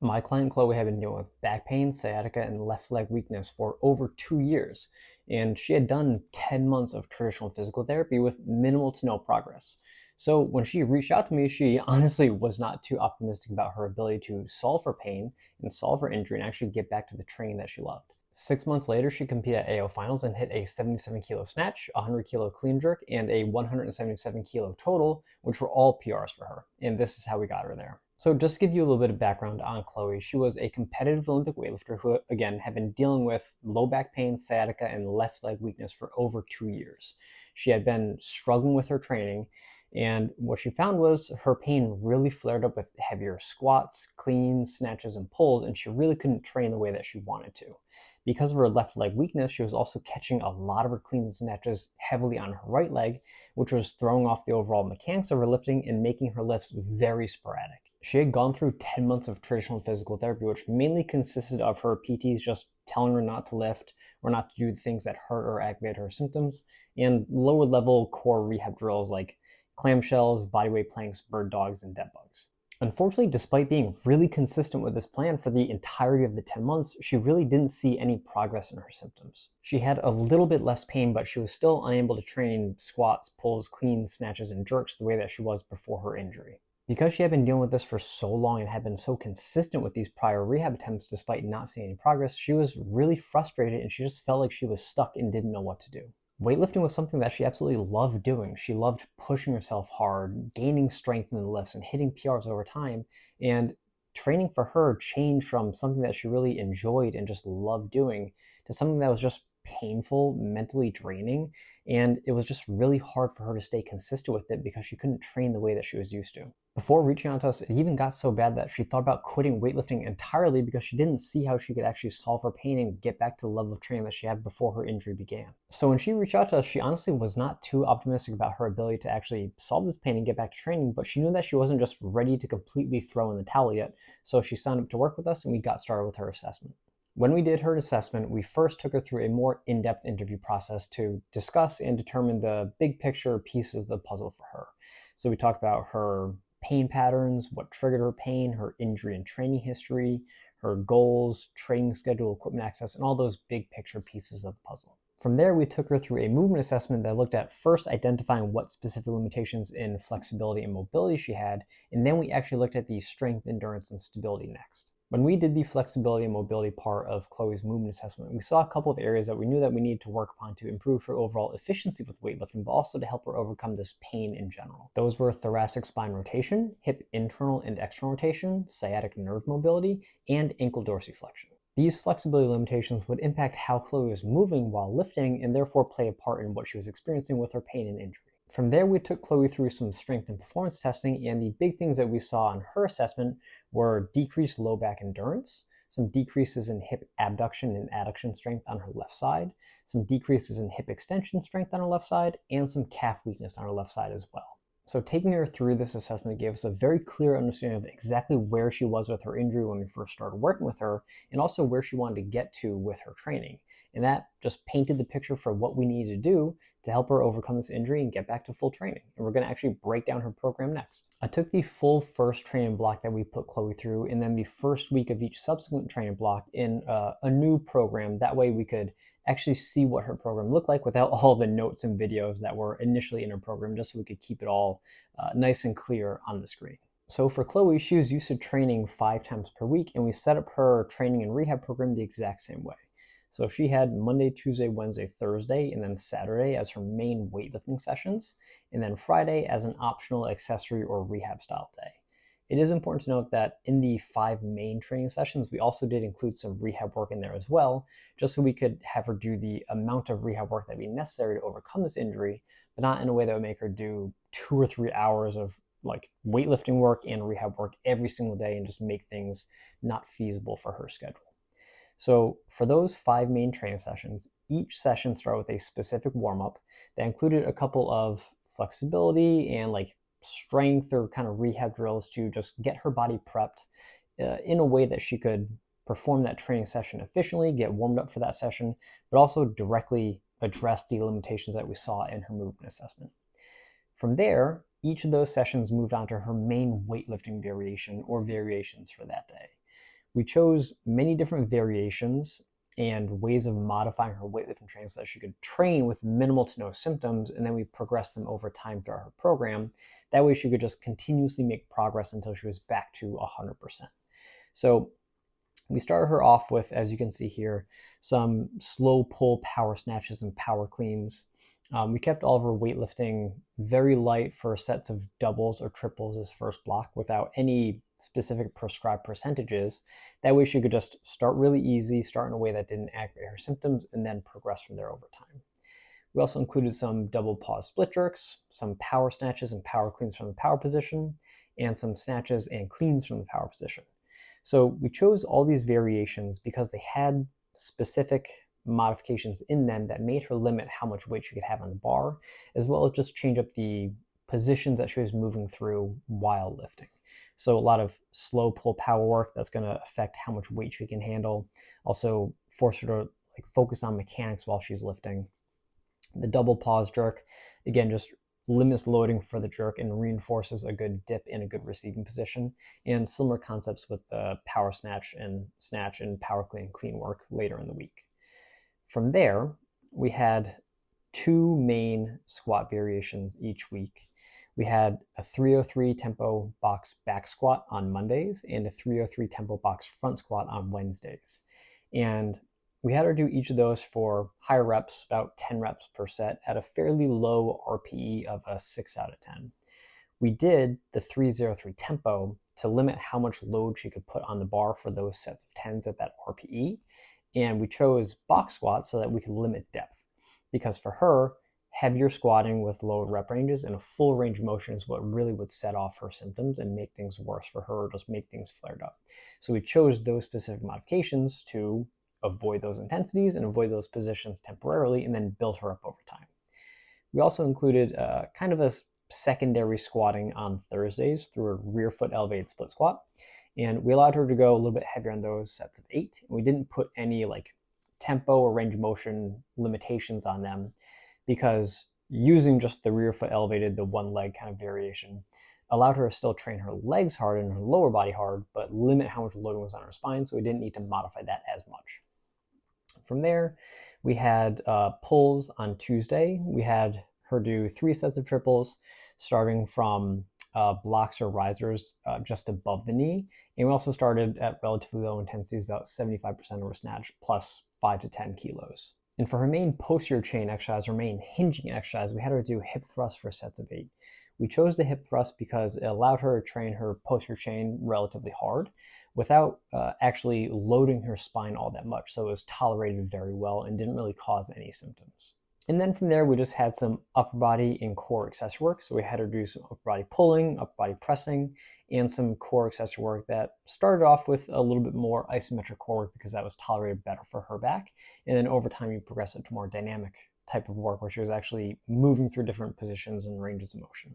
My client Chloe had been dealing with back pain, sciatica, and left leg weakness for over 2 years, and she had done 10 months of traditional physical therapy with minimal to no progress. So when she reached out to me, she honestly was not too optimistic about her ability to solve her pain and solve her injury and actually get back to the training that she loved. 6 months later, she competed at AO finals and hit a 77 kilo snatch, a 100 kilo clean jerk, and a 177 kilo total, which were all PRs for her. And this is how we got her there. So just to give you a little bit of background on Chloe, she was a competitive Olympic weightlifter who, again, had been dealing with low back pain, sciatica, and left leg weakness for over 2 years. She had been struggling with her training, and what she found was her pain really flared up with heavier squats, cleans, snatches, and pulls, and she really couldn't train the way that she wanted to. Because of her left leg weakness, she was also catching a lot of her cleans and snatches heavily on her right leg, which was throwing off the overall mechanics of her lifting and making her lifts very sporadic. She had gone through 10 months of traditional physical therapy, which mainly consisted of her PTs just telling her not to lift or not to do the things that hurt or aggravate her symptoms, and lower level core rehab drills like clamshells, bodyweight planks, bird dogs, and dead bugs. Unfortunately, despite being really consistent with this plan for the entirety of the 10 months, she really didn't see any progress in her symptoms. She had a little bit less pain, but she was still unable to train squats, pulls, cleans, snatches, and jerks the way that she was before her injury. Because she had been dealing with this for so long and had been so consistent with these prior rehab attempts despite not seeing any progress, she was really frustrated and she just felt like she was stuck and didn't know what to do. Weightlifting was something that she absolutely loved doing. She loved pushing herself hard, gaining strength in the lifts, and hitting PRs over time. And training for her changed from something that she really enjoyed and just loved doing to something that was just painful, mentally draining. And it was just really hard for her to stay consistent with it because she couldn't train the way that she was used to. Before reaching out to us, it even got so bad that she thought about quitting weightlifting entirely because she didn't see how she could actually solve her pain and get back to the level of training that she had before her injury began. So when she reached out to us, she honestly was not too optimistic about her ability to actually solve this pain and get back to training, but she knew that she wasn't just ready to completely throw in the towel yet. So she signed up to work with us and we got started with her assessment. When we did her assessment, we first took her through a more in-depth interview process to discuss and determine the big picture pieces of the puzzle for her. So we talked about her pain patterns, what triggered her pain, her injury and training history, her goals, training schedule, equipment access, and all those big picture pieces of the puzzle. From there, we took her through a movement assessment that looked at first identifying what specific limitations in flexibility and mobility she had, and then we actually looked at the strength, endurance, and stability next. When we did the flexibility and mobility part of Chloe's movement assessment, we saw a couple of areas that we knew that we needed to work upon to improve her overall efficiency with weightlifting, but also to help her overcome this pain in general. Those were thoracic spine rotation, hip internal and external rotation, sciatic nerve mobility, and ankle dorsiflexion. These flexibility limitations would impact how Chloe was moving while lifting and therefore play a part in what she was experiencing with her pain and injury. From there, we took Chloe through some strength and performance testing, and the big things that we saw in her assessment were decreased low back endurance, some decreases in hip abduction and adduction strength on her left side, some decreases in hip extension strength on her left side, and some calf weakness on her left side as well. So taking her through this assessment gave us a very clear understanding of exactly where she was with her injury when we first started working with her, and also where she wanted to get to with her training. And that just painted the picture for what we needed to do to help her overcome this injury and get back to full training. And we're going to actually break down her program next. I took the full first training block that we put Chloe through, and then the first week of each subsequent training block in a new program. That way we could actually see what her program looked like without all the notes and videos that were initially in her program, just so we could keep it all nice and clear on the screen. So for Chloe, she was used to training 5 times per week, and we set up her training and rehab program the exact same way. So she had Monday, Tuesday, Wednesday, Thursday, and then Saturday as her main weightlifting sessions, and then Friday as an optional accessory or rehab style day. It is important to note that in the 5 main training sessions, we also did include some rehab work in there as well, just so we could have her do the amount of rehab work that would be necessary to overcome this injury, but not in a way that would make her do 2 or 3 hours of like weightlifting work and rehab work every single day and just make things not feasible for her schedule. So for those 5 main training sessions, each session started with a specific warm-up that included a couple of flexibility and like strength or kind of rehab drills to just get her body prepped in a way that she could perform that training session efficiently, get warmed up for that session, but also directly address the limitations that we saw in her movement assessment. From there, each of those sessions moved on to her main weightlifting variation or variations for that day. We chose many different variations and ways of modifying her weightlifting training so that she could train with minimal to no symptoms, and then we progressed them over time throughout her program. That way she could just continuously make progress until she was back to 100%. So we started her off with, as you can see here, some slow pull power snatches and power cleans. We kept all of her weightlifting very light for sets of doubles or triples as first block without any specific prescribed percentages. That way she could just start really easy, start in a way that didn't aggravate her symptoms, and then progress from there over time. We also included some double pause split jerks, some power snatches and power cleans from the power position, and some snatches and cleans from the power position. So we chose all these variations because they had specific modifications in them that made her limit how much weight she could have on the bar, as well as just change up the positions that she was moving through while lifting. So a lot of slow pull power work that's going to affect how much weight she can handle. Also force her to focus on mechanics while she's lifting. The double pause jerk, again, just limits loading for the jerk and reinforces a good dip in a good receiving position, and similar concepts with the power snatch and power clean work later in the week. From there, we had two main squat variations each week. We had a 303 tempo box back squat on Mondays and a 303 tempo box front squat on Wednesdays. And we had her do each of those for higher reps, about 10 reps per set, at a fairly low RPE of a 6 out of 10. We did the 303 tempo to limit how much load she could put on the bar for those sets of 10s at that RPE. And we chose box squats so that we could limit depth. Because for her, heavier squatting with lower rep ranges and a full range of motion is what really would set off her symptoms and make things worse for her, or just make things flared up. So we chose those specific modifications to avoid those intensities and avoid those positions temporarily, and then build her up over time. We also included kind of a secondary squatting on Thursdays through a rear foot elevated split squat, and we allowed her to go a little bit heavier on those sets of 8. We didn't put any tempo or range of motion limitations on them, because using just the rear foot elevated, the one leg kind of variation, allowed her to still train her legs hard and her lower body hard, but limit how much loading was on her spine, so we didn't need to modify that as much. From there, we had pulls on Tuesday. We had her do 3 sets of triples, starting from blocks or risers just above the knee. And we also started at relatively low intensities, about 75% of her snatch, plus 5 to 10 kilos. And for her main posterior chain exercise, her main hinging exercise, we had her do hip thrust for sets of 8. We chose the hip thrust because it allowed her to train her posterior chain relatively hard without actually loading her spine all that much. So it was tolerated very well and didn't really cause any symptoms. And then from there, we just had some upper body and core accessory work. So we had her do some upper body pulling, upper body pressing, and some core accessory work that started off with a little bit more isometric core work because that was tolerated better for her back. And then over time, you progress it to more dynamic type of work where she was actually moving through different positions and ranges of motion.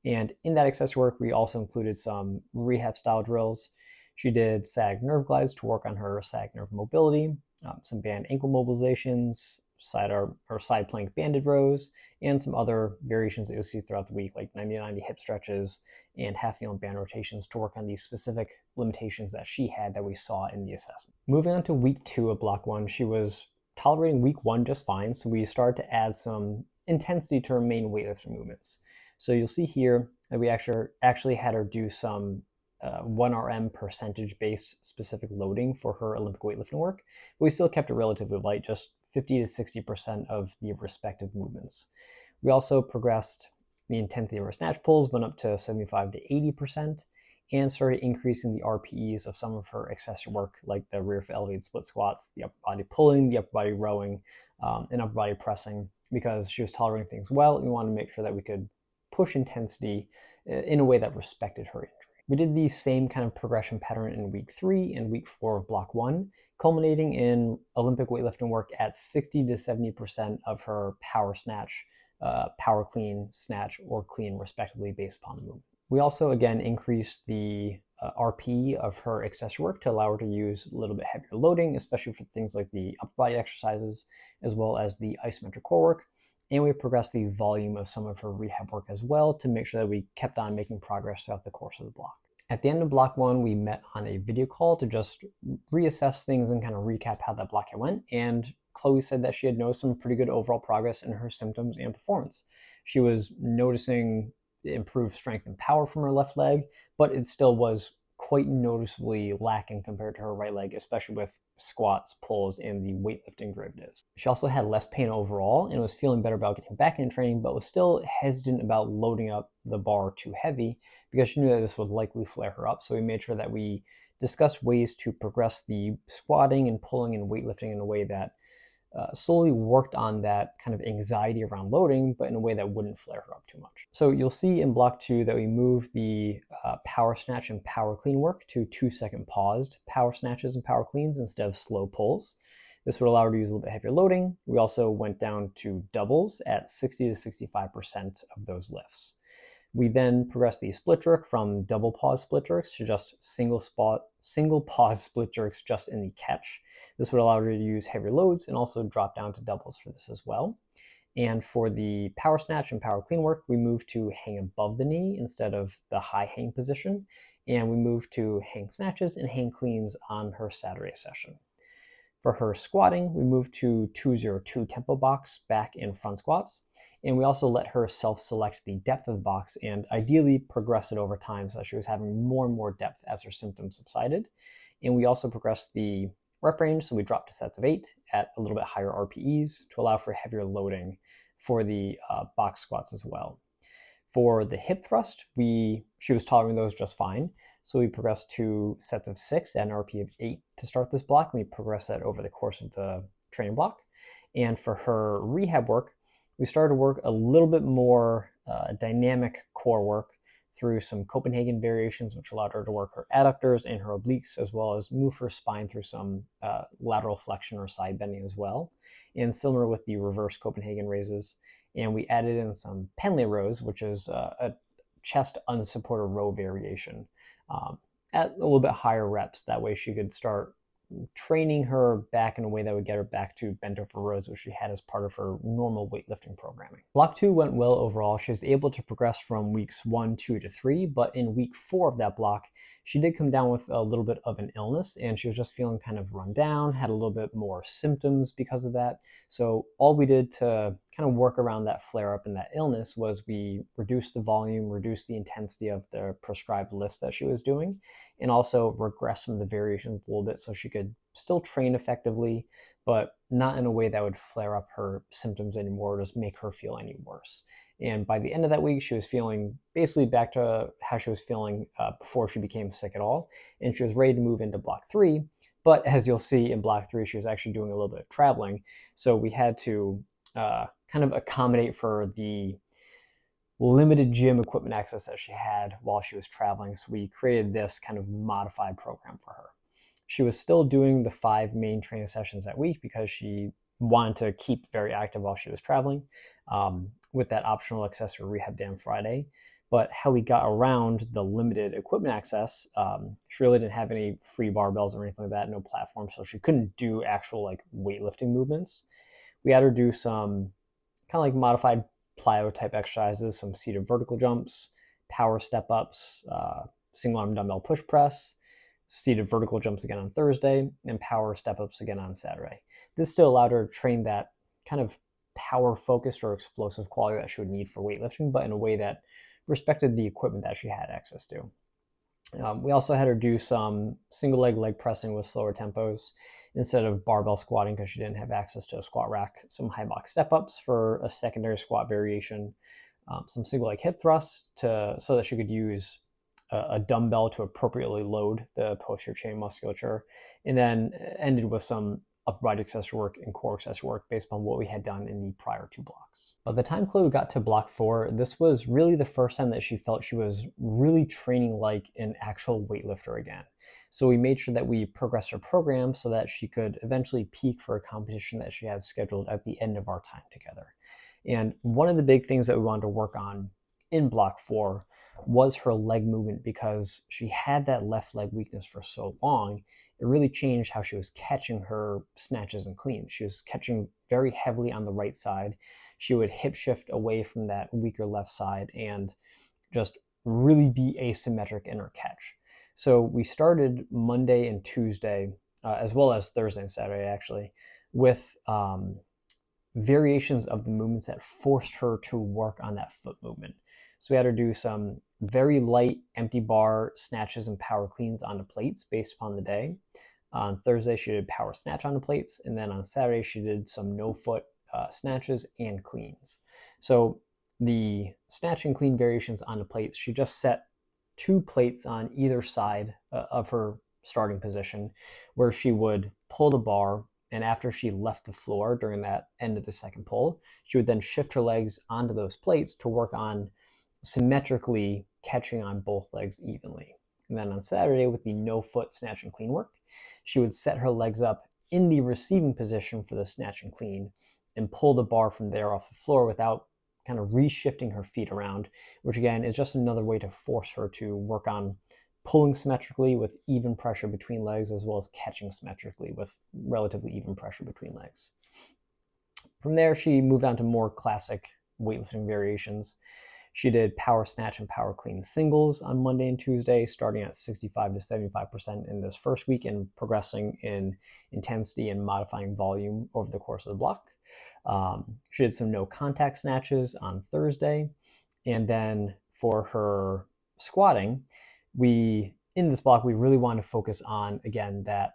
And in that accessory work, we also included some rehab style drills. She did sag nerve glides to work on her sag nerve mobility, some band ankle mobilizations, side plank banded rows, and some other variations that you'll see throughout the week, like 90-90 hip stretches and half kneel and band rotations to work on these specific limitations that she had that we saw in the assessment. Moving on to week 2 of block 1, she was tolerating week 1 just fine, so we started to add some intensity to her main weightlifting movements. So you'll see here that we actually had her do some 1RM percentage-based specific loading for her Olympic weightlifting work, but we still kept it relatively light, just 50 to 60% of the respective movements. We also progressed the intensity of our snatch pulls, went up to 75 to 80%, and started increasing the RPEs of some of her accessory work, like the rear foot elevated split squats, the upper body pulling, the upper body rowing, and upper body pressing, because she was tolerating things well, and we wanted to make sure that we could push intensity in a way that respected her injury. We did the same kind of progression pattern in week 3 and week 4 of block 1, culminating in Olympic weightlifting work at 60 to 70% of her power snatch, power clean, snatch, or clean, respectively, based upon the movement. We also, again, increased the RPE of her accessory work to allow her to use a little bit heavier loading, especially for things like the upper body exercises, as well as the isometric core work. And we progressed the volume of some of her rehab work as well to make sure that we kept on making progress throughout the course of the block. At the end of block 1, we met on a video call to just reassess things and kind of recap how that block went. And Chloe said that she had noticed some pretty good overall progress in her symptoms and performance. She was noticing improved strength and power from her left leg, but it still was quite noticeably lacking compared to her right leg, especially with squats, pulls, and the weightlifting derivatives. She also had less pain overall and was feeling better about getting back into training, but was still hesitant about loading up the bar too heavy because she knew that this would likely flare her up. So we made sure that we discussed ways to progress the squatting and pulling and weightlifting in a way that slowly worked on that kind of anxiety around loading, but in a way that wouldn't flare her up too much. So you'll see in block 2 that we moved the power snatch and power clean work to 2-second paused power snatches and power cleans instead of slow pulls. This would allow her to use a little bit heavier loading. We also went down to doubles at 60 to 65% of those lifts. We then progressed the split jerk from double pause split jerks to just single pause split jerks just in the catch. This would allow her to use heavier loads and also drop down to doubles for this as well. And for the power snatch and power clean work, we moved to hang above the knee instead of the high hang position. And we moved to hang snatches and hang cleans on her Saturday session. For her squatting, we moved to 202 tempo box, back and front squats. And we also let her self-select the depth of the box and ideally progress it over time so that she was having more and more depth as her symptoms subsided. And we also progressed the rep range, so we dropped to sets of 8 at a little bit higher RPEs to allow for heavier loading for the box squats as well. For the hip thrust, she was tolerating those just fine. So we progressed to sets of 6 at an RP of 8 to start this block, and we progressed that over the course of the training block. And for her rehab work, we started to work a little bit more dynamic core work through some Copenhagen variations, which allowed her to work her adductors and her obliques, as well as move her spine through some lateral flexion or side bending as well. And similar with the reverse Copenhagen raises. And we added in some Penley rows, which is a chest unsupported row variation at a little bit higher reps. That way she could start training her back in a way that would get her back to bent over rows, which she had as part of her normal weightlifting programming. Block 2 went well overall. She was able to progress from weeks 1, 2 to 3, but in week 4 of that block, she did come down with a little bit of an illness, and she was just feeling kind of run down, had a little bit more symptoms because of that. So all we did to kind of work around that flare up and that illness was we reduced the volume, reduced the intensity of the prescribed lifts that she was doing, and also regress some of the variations a little bit so she could still train effectively, but not in a way that would flare up her symptoms anymore or just make her feel any worse. And by the end of that week, she was feeling basically back to how she was feeling before she became sick at all. And she was ready to move into block 3. But as you'll see in block 3, she was actually doing a little bit of traveling. So we had to kind of accommodate for the limited gym equipment access that she had while she was traveling. So we created this kind of modified program for her. She was still doing the 5 main training sessions that week because she wanted to keep very active while she was traveling with that optional accessory rehab day on Friday. But how we got around the limited equipment access, she really didn't have any free barbells or anything like that, no platform, so she couldn't do actual like weightlifting movements. We had her do some kind of like modified plyo type exercises, some seated vertical jumps, power step ups, single arm dumbbell push press, seated vertical jumps again on Thursday, and power step ups again on Saturday. This still allowed her to train that kind of power focused or explosive quality that she would need for weightlifting, but in a way that respected the equipment that she had access to. We also had her do some single leg pressing with slower tempos instead of barbell squatting because she didn't have access to a squat rack, some high box step ups for a secondary squat variation, some single leg hip thrusts so that she could use a dumbbell to appropriately load the posterior chain musculature, and then ended with some upper body accessory work and core accessory work based on what we had done in the prior 2 blocks. By the time Chloe got to block 4, this was really the first time that she felt she was really training like an actual weightlifter again. So we made sure that we progressed her program so that she could eventually peak for a competition that she had scheduled at the end of our time together. And one of the big things that we wanted to work on in block 4 was her leg movement, because she had that left leg weakness for so long. It really changed how she was catching her snatches and cleans. She was catching very heavily on the right side. She would hip shift away from that weaker left side and just really be asymmetric in her catch. So we started Monday and Tuesday, as well as Thursday and Saturday actually, with variations of the movements that forced her to work on that foot movement. So we had her do some very light empty bar snatches and power cleans onto plates based upon the day. On Thursday, she did power snatch on the plates, and then on Saturday, she did some no foot snatches and cleans. So the snatch and clean variations on the plates, she just set 2 plates on either side of her starting position, where she would pull the bar, and after she left the floor during that end of the second pull, she would then shift her legs onto those plates to work on symmetrically catching on both legs evenly. And then on Saturday, with the no foot snatch and clean work, she would set her legs up in the receiving position for the snatch and clean and pull the bar from there off the floor without kind of reshifting her feet around, which again is just another way to force her to work on pulling symmetrically with even pressure between legs, as well as catching symmetrically with relatively even pressure between legs. From there, she moved on to more classic weightlifting variations. She did power snatch and power clean singles on Monday and Tuesday, starting at 65 to 75% in this first week and progressing in intensity and modifying volume over the course of the block. She did some no contact snatches on Thursday. And then for her squatting, in this block, we really want to focus on, again, that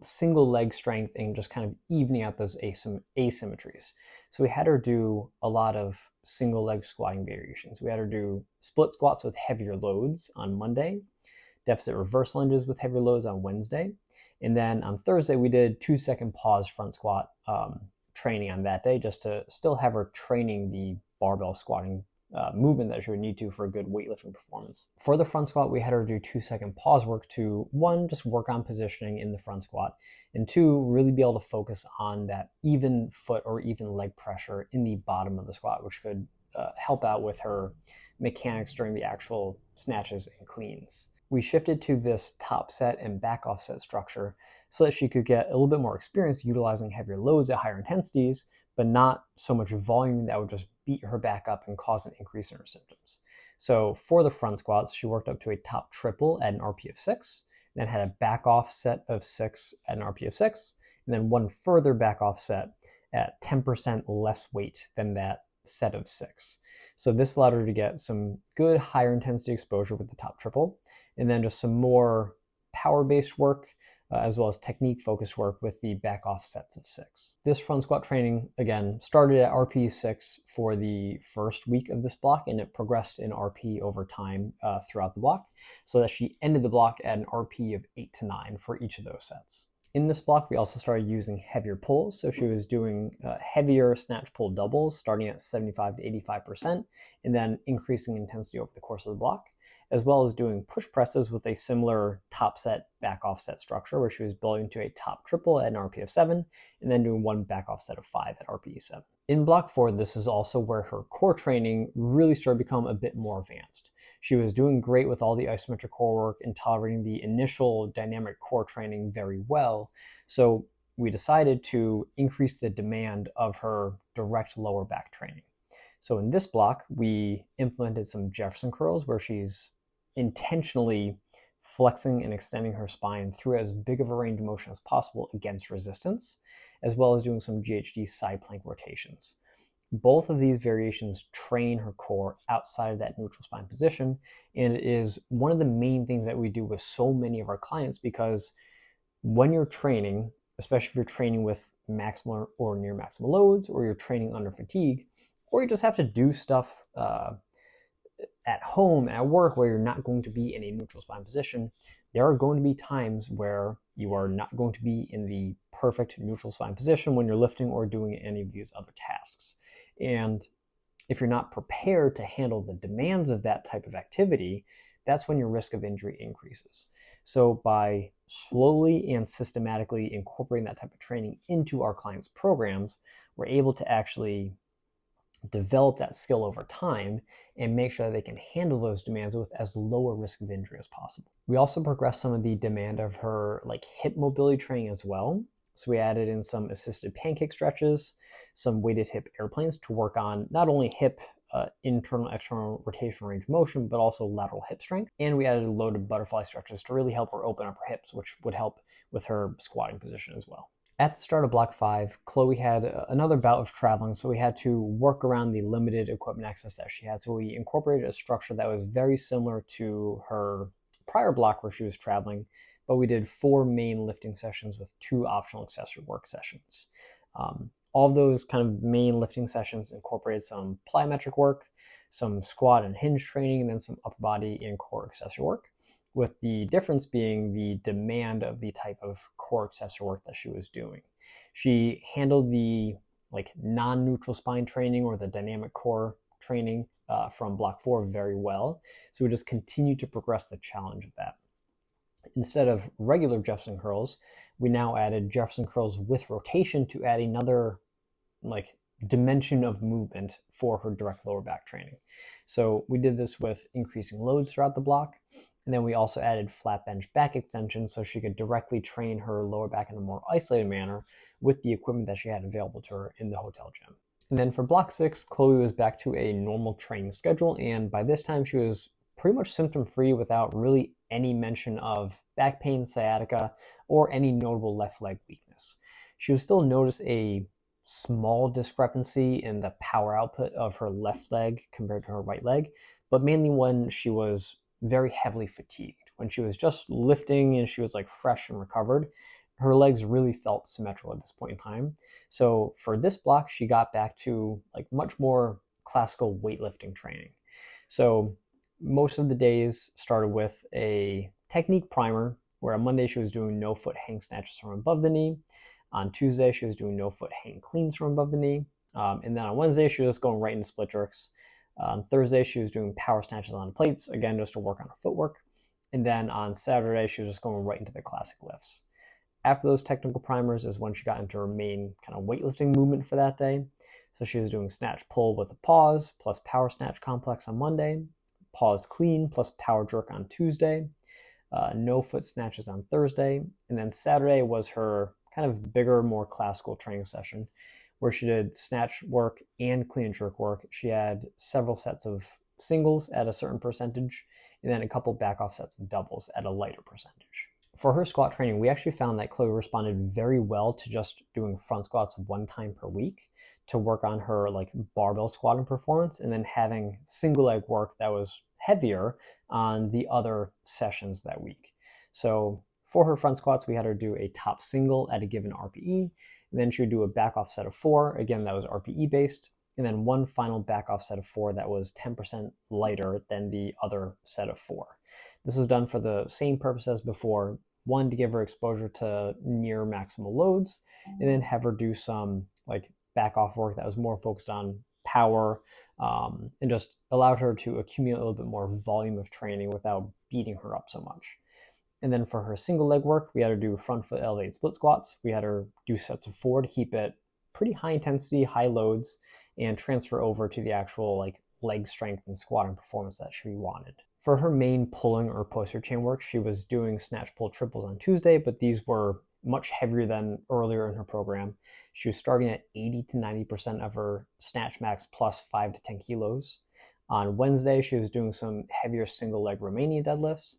single leg strength and just kind of evening out those asymmetries. So we had her do a lot of single leg squatting variations. We had her do split squats with heavier loads on Monday, deficit reverse lunges with heavier loads on Wednesday. And then on Thursday, we did 2-second pause front squat training on that day, just to still have her training the barbell squatting movement that she would need to for a good weightlifting performance. For the front squat, we had her do 2-second pause work to, 1, just work on positioning in the front squat, and 2, really be able to focus on that even foot or even leg pressure in the bottom of the squat, which could help out with her mechanics during the actual snatches and cleans. We shifted to this top set and back offset structure so that she could get a little bit more experience utilizing heavier loads at higher intensities, but not so much volume that would just beat her back up and cause an increase in her symptoms. So for the front squats, she worked up to a top triple at an RP of 6, then had a back off set of 6 at an RP of 6, and then one further back off set at 10% less weight than that set of 6. So this allowed her to get some good higher intensity exposure with the top triple, and then just some more power-based work, as well as technique-focused work with the back off sets of 6. This front squat training, again, started at RP 6 for the first week of this block, and it progressed in RP over time throughout the block, so that she ended the block at an RP of 8 to 9 for each of those sets. In this block, we also started using heavier pulls, so she was doing heavier snatch pull doubles, starting at 75 to 85%, and then increasing intensity over the course of the block, as well as doing push presses with a similar top set, back offset structure, where she was building to a top triple at an RP of 7, and then doing one back offset of 5 at RP 7. In block 4, this is also where her core training really started to become a bit more advanced. She was doing great with all the isometric core work and tolerating the initial dynamic core training very well, so we decided to increase the demand of her direct lower back training. So in this block, we implemented some Jefferson curls where she's intentionally flexing and extending her spine through as big of a range of motion as possible against resistance, as well as doing some GHD side plank rotations. Both of these variations train her core outside of that neutral spine position, and it is one of the main things that we do with so many of our clients, because when you're training, especially if you're training with maximal or near maximal loads, or you're training under fatigue, or you just have to do stuff at home, at work, where you're not going to be in a neutral spine position, there are going to be times where you are not going to be in the perfect neutral spine position when you're lifting or doing any of these other tasks. And if you're not prepared to handle the demands of that type of activity, that's when your risk of injury increases. So by slowly and systematically incorporating that type of training into our clients' programs, we're able to actually develop that skill over time and make sure that they can handle those demands with as low a risk of injury as possible. We also progressed some of the demand of her hip mobility training as well. So we added in some assisted pancake stretches, some weighted hip airplanes to work on not only hip internal, external rotational range of motion, but also lateral hip strength. And we added loaded butterfly stretches to really help her open up her hips, which would help with her squatting position as well. At the start of block 5, Chloe had another bout of traveling, so we had to work around the limited equipment access that she had. So we incorporated a structure that was very similar to her prior block where she was traveling, but we did 4 main lifting sessions with 2 optional accessory work sessions. All of those kind of main lifting sessions incorporated some plyometric work, some squat and hinge training, and then some upper body and core accessory work, with the difference being the demand of the type of core accessory work that she was doing. She handled the non-neutral spine training or the dynamic core training from block 4 very well. So we just continued to progress the challenge of that. Instead of regular Jefferson curls, we now added Jefferson curls with rotation to add another dimension of movement for her direct lower back training. So we did this with increasing loads throughout the block. And then we also added flat bench back extensions so she could directly train her lower back in a more isolated manner with the equipment that she had available to her in the hotel gym. And then for block 6, Chloe was back to a normal training schedule. And by this time, she was pretty much symptom-free without really any mention of back pain, sciatica, or any notable left leg weakness. She would still notice a small discrepancy in the power output of her left leg compared to her right leg, but mainly when she was very heavily fatigued. When she was just lifting and she was fresh and recovered, her legs really felt symmetrical at this point in time. So for this block, she got back to much more classical weightlifting training. So most of the days started with a technique primer, where on Monday she was doing no foot hang snatches from above the knee. On Tuesday, she was doing no foot hang cleans from above the knee. And then on Wednesday, she was just going right into split jerks. On Thursday, she was doing power snatches on plates, again, just to work on her footwork. And then on Saturday, she was just going right into the classic lifts. After those technical primers is when she got into her main kind of weightlifting movement for that day. So she was doing snatch pull with a pause plus power snatch complex on Monday, pause clean plus power jerk on Tuesday, no foot snatches on Thursday, and then Saturday was her kind of bigger, more classical training session where she did snatch work and clean and jerk work. She had several sets of singles at a certain percentage, and then a couple back off sets of doubles at a lighter percentage. For her squat training, we actually found that Chloe responded very well to just doing front squats 1 time per week to work on her barbell squatting performance, and then having single leg work that was heavier on the other sessions that week. So for her front squats, we had her do a top single at a given RPE, and then she would do a back off set of 4. Again, that was RPE based, and then one final back off set of 4 that was 10% lighter than the other set of 4. This was done for the same purpose as before. 1, to give her exposure to near maximal loads, and then have her do some back off work that was more focused on power, and just allowed her to accumulate a little bit more volume of training without beating her up so much. And then for her single leg work, we had her do front foot elevated split squats. We had her do sets of 4 to keep it pretty high intensity, high loads, and transfer over to the actual leg strength and squatting performance that she wanted. For her main pulling or posterior chain work, she was doing snatch pull triples on Tuesday, but these were much heavier than earlier in her program. She was starting at 80 to 90% of her snatch max plus 5 to 10 kilos. On Wednesday, she was doing some heavier single leg Romanian deadlifts.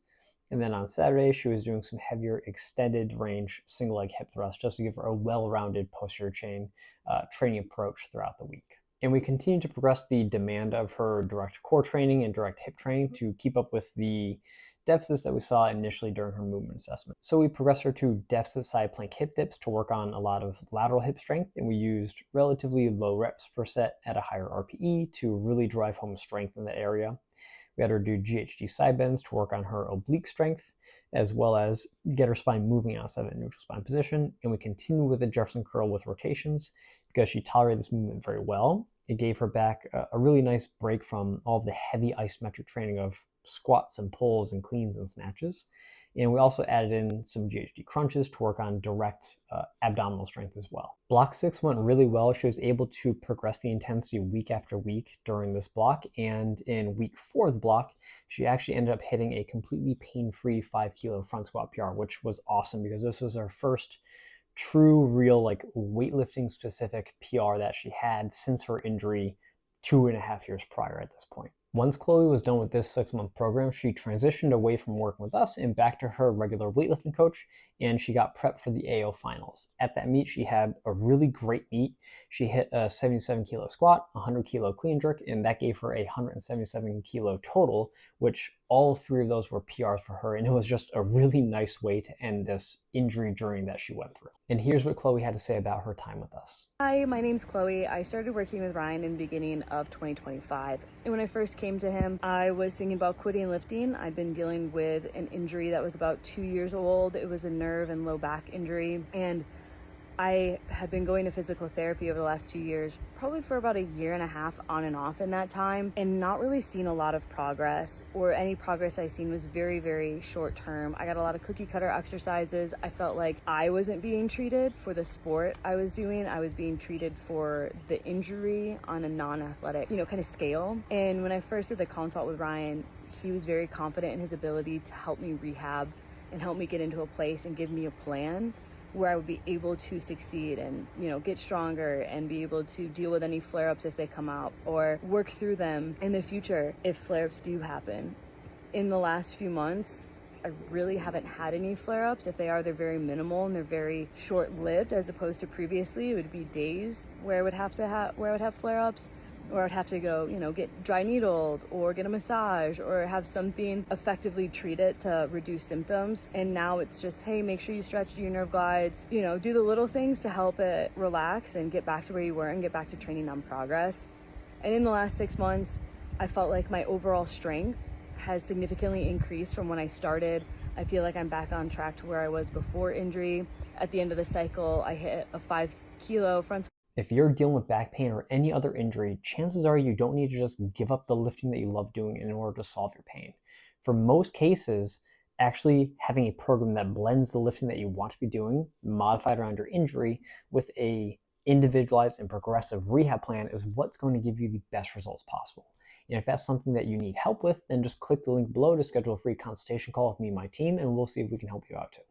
And then on Saturday, she was doing some heavier extended range single leg hip thrusts just to give her a well-rounded posterior chain training approach throughout the week. And we continue to progress the demand of her direct core training and direct hip training to keep up with the deficits that we saw initially during her movement assessment. So we progressed her to deficit side plank hip dips to work on a lot of lateral hip strength, and we used relatively low reps per set at a higher RPE to really drive home strength in that area. We had her do GHD side bends to work on her oblique strength, as well as get her spine moving outside of a neutral spine position. And we continue with the Jefferson curl with rotations because she tolerated this movement very well. It gave her back a really nice break from all of the heavy isometric training of squats and pulls and cleans and snatches. And we also added in some GHD crunches to work on direct abdominal strength as well. Block 6 went really well. She was able to progress the intensity week after week during this block. And in week 4 of the block, she actually ended up hitting a completely pain-free 5 kilo front squat PR, which was awesome because this was her first true, real, weightlifting specific PR that she had since her injury 2.5 years prior at this point. Once Chloe was done with this 6-month program, she transitioned away from working with us and back to her regular weightlifting coach, and she got prepped for the AO finals. At that meet, she had a really great meet. She hit a 77 kilo squat, 100 kilo clean jerk, and that gave her a 177 kilo total, which all 3 of those were PRs for her, and it was just a really nice way to end this injury journey that she went through. And here's what Chloe had to say about her time with us. Hi, my name's Chloe. I started working with Ryan in the beginning of 2025. And when I first came to him, I was thinking about quitting lifting. I'd been dealing with an injury that was about 2 years old. It was a nerve and low back injury. And I had been going to physical therapy over the last 2 years, probably for about 1.5 years on and off in that time, and not really seen a lot of progress, or any progress I seen was very, very short term. I got a lot of cookie cutter exercises. I felt like I wasn't being treated for the sport I was doing. I was being treated for the injury on a non-athletic, kind of scale. And when I first did the consult with Ryan, he was very confident in his ability to help me rehab and help me get into a place and give me a plan where I would be able to succeed and, get stronger and be able to deal with any flare-ups if they come out, or work through them in the future if flare-ups do happen. In the last few months, I really haven't had any flare-ups. If they are, they're very minimal and they're very short-lived, as opposed to previously. It would be days where I would have flare-ups, or I'd have to go, get dry needled or get a massage or have something effectively treat it to reduce symptoms. And now it's just, hey, make sure you stretch your nerve glides, do the little things to help it relax and get back to where you were and get back to training on progress. And in the last 6 months, I felt like my overall strength has significantly increased from when I started. I feel like I'm back on track to where I was before injury. At the end of the cycle, I hit a 5 kilo front. If you're dealing with back pain or any other injury, chances are you don't need to just give up the lifting that you love doing in order to solve your pain. For most cases, actually having a program that blends the lifting that you want to be doing, modified around your injury, with a individualized and progressive rehab plan is what's going to give you the best results possible. And if that's something that you need help with, then just click the link below to schedule a free consultation call with me and my team, and we'll see if we can help you out too.